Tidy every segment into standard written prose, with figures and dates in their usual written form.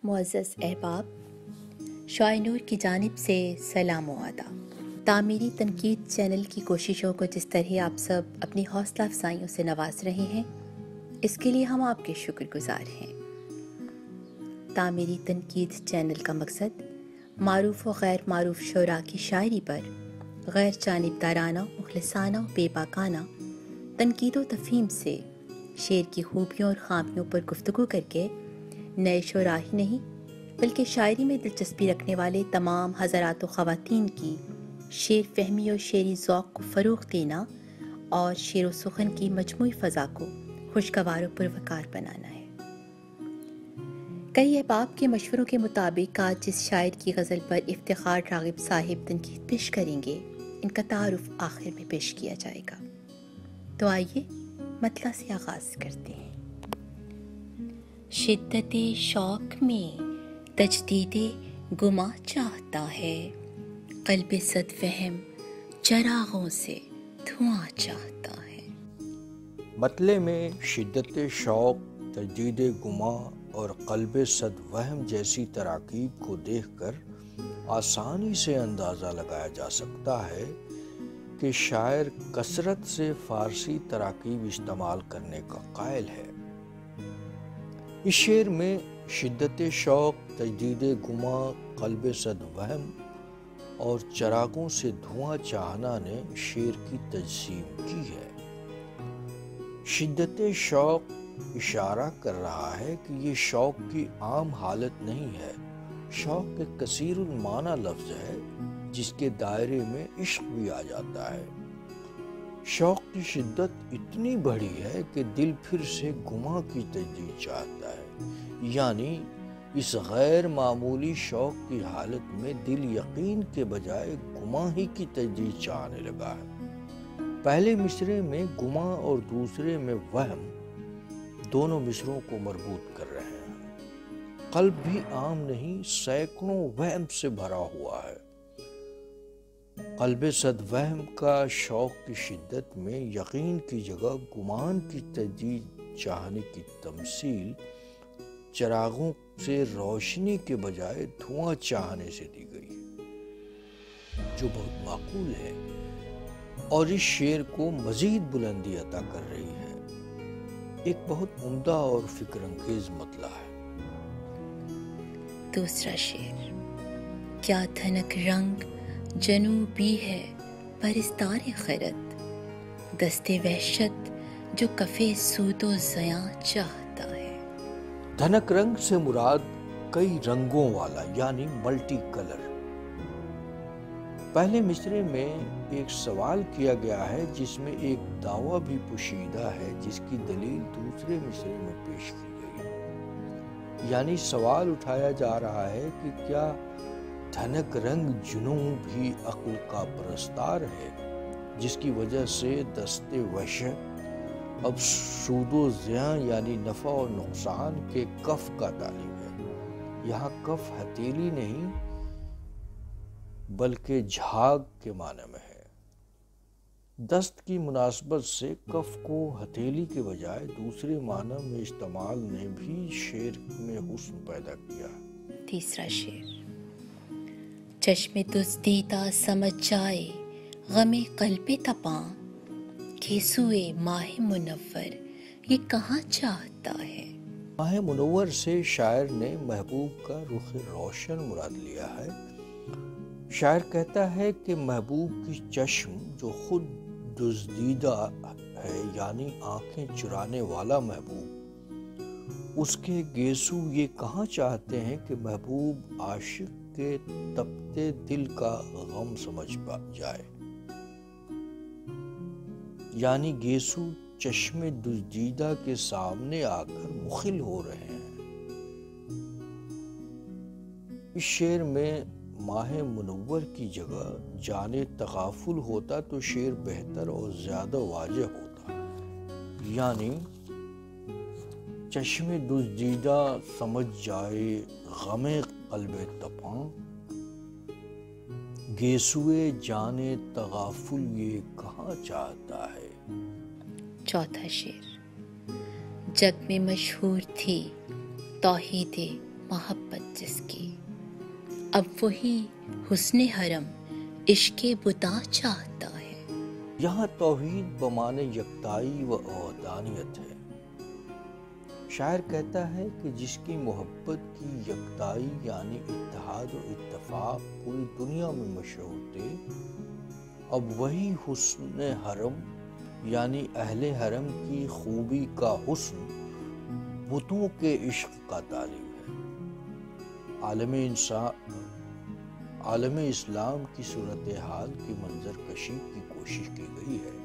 معزز احباب، شعاع نور کی جانب سے سلام و آداب۔ تعمیری تنقید چینل کی کوششوں کو جس طرح آپ سب اپنی حوصلہ افزائیوں سے نواز رہے ہیں، اس کے لیے ہم آپ کے شکر گزار ہیں۔ تعمیری تنقید چینل کا مقصد معروف و غیر معروف شعراء کی شاعری پر غیر جانبدارانہ، مخلصانہ و بے باکانہ تنقید و تفہیم سے شعر کی خوبیوں اور خامیوں پر گفتگو کر کے نئے شعراء ہی نہیں بلکہ شاعری میں دلچسپی رکھنے والے تمام حضرات و خواتین کی شعر فہمی اور شعری ذوق کو فروغ دینا اور شعر و سخن کی مجموعی فضا کو خوشگوار و پروقار بنانا ہے۔ کئی احباب کے مشوروں کے مطابق آج جس شاعر کی غزل پر افتخار راغب صاحب تنقید پیش کریں گے، ان کا تعارف آخر میں پیش کیا جائے گا۔ تو آئیے مطلع سے آغاز کرتے ہیں۔ شدت شوق میں تجدید گماں چاہتا ہے، قلب صد فہم چراغوں سے دھواں چاہتا ہے۔ مطلع میں شدت شوق، تجدید گماں اور قلب صد وہم جیسی تراکیب کو دیکھ کر آسانی سے اندازہ لگایا جا سکتا ہے کہ شاعر کثرت سے فارسی تراکیب استعمال کرنے کا قائل ہے۔ اس شعر میں شدت شوق، تجدید گماں، قلب صد وہم اور چراغوں سے دھواں چاہنا نے شعر کی تجسیم کی ہے۔ شدت شوق اشارہ کر رہا ہے کہ یہ شوق کی عام حالت نہیں ہے۔ شوق ایک کثیر المعنی لفظ ہے جس کے دائرے میں عشق بھی آ جاتا ہے۔ شوق کی شدت اتنی بڑی ہے کہ دل پھر سے گماں کی تجدید چاہتا ہے، یعنی اس غیر معمولی شوق کی حالت میں دل یقین کے بجائے گماں ہی کی تجدید چاہنے لگا ہے۔ پہلے مصرعے میں گماں اور دوسرے میں وہم دونوں مصرعوں کو مربوط کر رہے ہیں۔ قلب بھی عام نہیں، سینکڑوں وہم سے بھرا ہوا ہے۔ قلب صد وہم کا شوق کی شدت میں یقین کی جگہ گمان کی تجدید چاہنے کی تمثیل چراغوں سے روشنی کے بجائے دھواں چاہنے سے دی گئی ہے، جو بہت معقول ہے اور اس شعر کو مزید بلندی عطا کر رہی ہے۔ ایک بہت عمدہ اور فکر انگیز مطلع ہے۔ دوسرا شعر۔ کیا دھنک رنگ جنوبی ہے پرستار خرد، دست وحشت جو کفے سود و زیاں چاہتا ہے۔ دھنک رنگ سے مراد کئی رنگوں والا یعنی ملٹی کلر۔ پہلے مصرعے میں ایک سوال کیا گیا ہے جس میں ایک دعویٰ بھی پوشیدہ ہے جس کی دلیل دوسرے مصرعے میں پیش کی گئی ہے۔ یعنی سوال اٹھایا جا رہا ہے کہ کیا دھنک رنگ جنوں بھی عقل کا پرستار ہے، جس کی وجہ سے دست وحشت اب سود و زیاں یعنی نفع و نقصان کے کف کا طالب ہے۔ یہاں کف ہتھیلی نہیں بلکہ جھاگ کے معنی میں ہے۔ دست کی مناسبت سے کف کو ہتھیلی کے بجائے دوسرے معنی میں استعمال نے بھی شعر میں حسن پیدا کیا۔ تیسرا شعر۔ چشم دزدیدہ سمجھ جائے غم قلب تپاں، گھیسوئے ماہ منور یہ کہاں چاہتا ہے۔ ماہ منور سے شاعر نے محبوب کا رخ روشن مراد لیا ہے۔ شاعر کہتا ہے کہ محبوب کی چشم جو خود دزدیدہ ہے یعنی آنکھیں چرانے والا محبوب، اس کے گیسو یہ کہاں چاہتے ہیں کہ محبوب عاشق کے تپتے دل کا غم سمجھ جائے، یعنی گیسو چشم دزدیدہ کے سامنے آ کر مخل ہو رہے ہیں۔ اس شعر میں ماہ منور کی جگہ جانے تغافل ہوتا تو شعر بہتر اور زیادہ واضح ہوتا، یعنی چشم دزدیدہ سمجھ جائے غم قلب تپاں، گیسوئے جانے تغافل یہ کہاں چاہتا ہے۔ چوتھا شعر۔ جگ میں مشہور تھی توحید محبت جس کی، اب وہی حسن حرم عشق بتا چاہتا ہے۔ یہاں توحید بمانے یکتائی و وحدانیت ہے۔ شاعر کہتا ہے کہ جس کی محبت کی یکتائی یعنی اتحاد و اتفاق پوری دنیا میں مشہور تھے، اب وہی حسن حرم یعنی اہل حرم کی خوبی کا حسن بتوں کے عشق کا تعلیم ہے۔ عالم اسلام کی صورتحال کی منظر کشی کی کوشش کی گئی ہے۔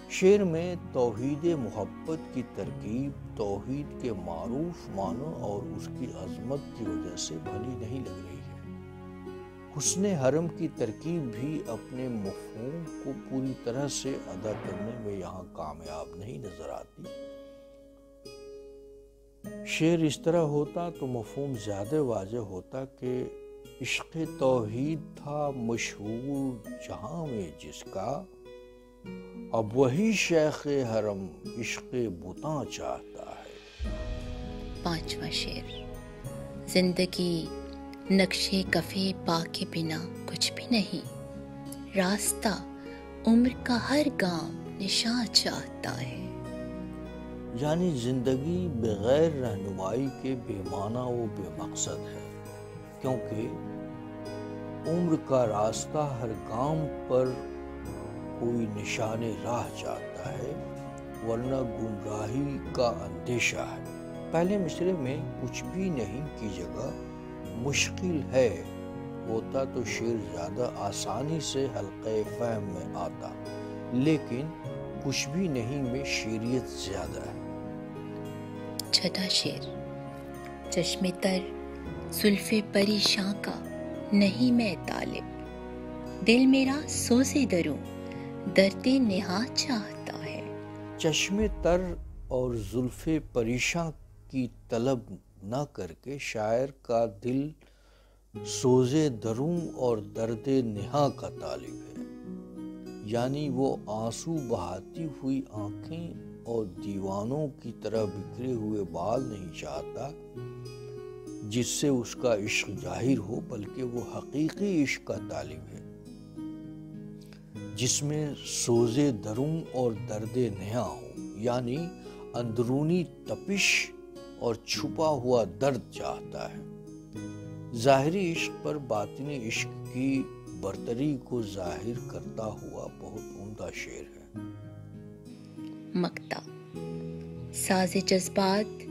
شعر میں توحید محبت کی ترکیب توحید کے معروف معنوں اور اس کی عظمت کی وجہ سے بھلی نہیں لگ رہی ہے۔ حسن حرم کی ترکیب بھی اپنے مفہوم کو پوری طرح سے ادا کرنے میں یہاں کامیاب نہیں نظر آتی۔ شعر اس طرح ہوتا تو مفہوم زیادہ واضح ہوتا کہ عشق توحید تھا مشہور جہاں میں جس کا، اب وہی شیخ حرم عشق بتاں چاہتا ہے۔ 5واں شعر۔ زندگی نقشے کفے پا کے بنا کچھ بھی نہیں، راستہ عمر کا ہر گام نشاں چاہتا ہے۔ یعنی زندگی بغیر رہنمائی کے بے معنی و بے مقصد ہے، کیونکہ عمر کا راستہ ہر گام پر کوئی نشان راہ چاہتا ہے، ورنہ گمراہی کا اندیشہ ہے۔ پہلے مصرعے میں کچھ بھی نہیں کی جگہ مشکل ہے ہوتا تو شعر زیادہ آسانی سے حلقہ فہم میں آتا، لیکن کچھ بھی نہیں میں شعریت زیادہ ہے۔ 6واں شعر۔ چشم تر زلف پریشاں کا نہیں میں طالب، دل میرا سوزے دروں درد نہاں چاہتا ہے۔ چشم تر اور زلف پریشاں کی طلب نہ کر کے شاعر کا دل سوزے دروں اور درد نہاں کا طالب ہے، یعنی وہ آنسو بہاتی ہوئی آنکھیں اور دیوانوں کی طرح بکھرے ہوئے بال نہیں چاہتا جس سے اس کا عشق ظاہر ہو، بلکہ وہ حقیقی عشق کا طالب ہے جس میں سوزے دروں اور درد نہاں ہو، یعنی اندرونی تپش اور چھپا ہوا درد چاہتا ہے۔ ظاہری عشق پر باطنی عشق کی برتری کو ظاہر کرتا ہوا بہت عمدہ شعر ہے۔ مقطع۔ ساز جذبات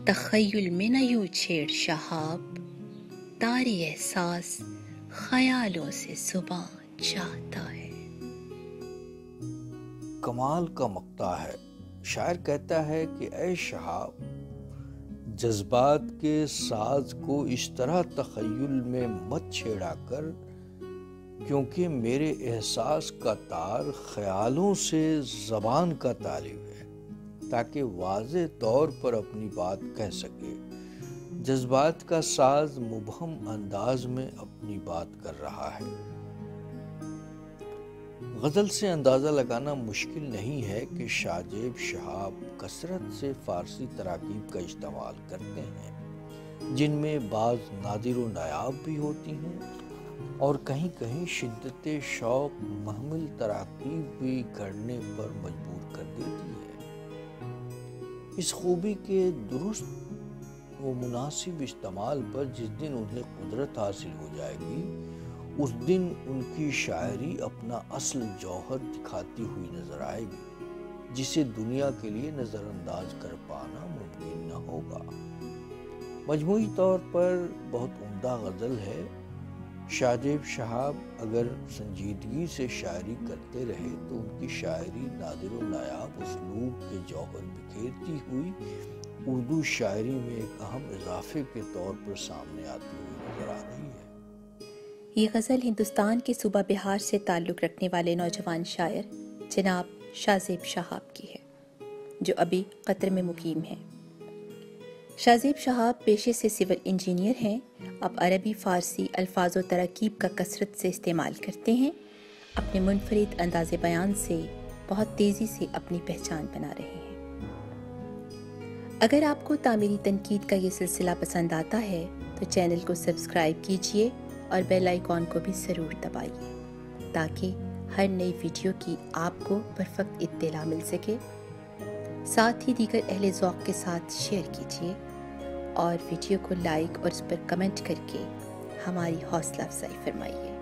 تخیل میں نہ یوں چھیڑ شہاب، تاری احساس خیالوں سے زباں چاہتا ہے۔ کمال کا مقطع ہے۔ شاعر کہتا ہے کہ اے شہاب، جذبات کے ساز کو اس طرح تخیل میں مت چھیڑا کر، کیونکہ میرے احساس کا تار خیالوں سے زبان کا طالب ہے تاکہ واضح طور پر اپنی بات کہہ سکے۔ جذبات کا ساز مبہم انداز میں اپنی بات کر رہا ہے۔ غزل سے اندازہ لگانا مشکل نہیں ہے کہ شاجیب شہاب کثرت سے فارسی تراکیب کا استعمال کرتے ہیں، جن میں بعض نادر و نایاب بھی ہوتی ہیں اور کہیں کہیں شدت شوق محمل تراکیب بھی گھڑنے پر مجبور کر دیتی ہے۔ اس خوبی کے درست و مناسب استعمال پر جس دن انہیں قدرت حاصل ہو جائے گی، اس دن ان کی شاعری اپنا اصل جوہر دکھاتی ہوئی نظر آئے گی، جسے دنیا کے لیے نظر انداز کر پانا ممکن نہ ہوگا۔ مجموعی طور پر بہت عمدہ غزل ہے۔ شاجیب شہاب اگر سنجیدگی سے شاعری کرتے رہے تو ان کی شاعری نادر و نایاب اسلوب کے جوہر بکھیرتی ہوئی اردو شاعری میں ایک اہم اضافے کے طور پر سامنے آتی ہوئی نظر آ رہی ہے۔ یہ غزل ہندوستان کے صوبہ بہار سے تعلق رکھنے والے نوجوان شاعر جناب شاذیب شہاب کی ہے، جو ابھی قطر میں مقیم ہیں۔ شاذیب شہاب پیشے سے سول انجینئر ہیں، اب عربی فارسی الفاظ و تراکیب کا کثرت سے استعمال کرتے ہیں۔ اپنے منفرد انداز بیان سے بہت تیزی سے اپنی پہچان بنا رہے ہیں۔ اگر آپ کو تعمیری تنقید کا یہ سلسلہ پسند آتا ہے تو چینل کو سبسکرائب کیجیے اور بیل آئیکن کو بھی ضرور دبائیے تاکہ ہر نئی ویڈیو کی آپ کو بروقت اطلاع مل سکے۔ ساتھ ہی دیگر اہل ذوق کے ساتھ شیئر کیجیے اور ویڈیو کو لائک اور اس پر کمنٹ کر کے ہماری حوصلہ افزائی فرمائیے۔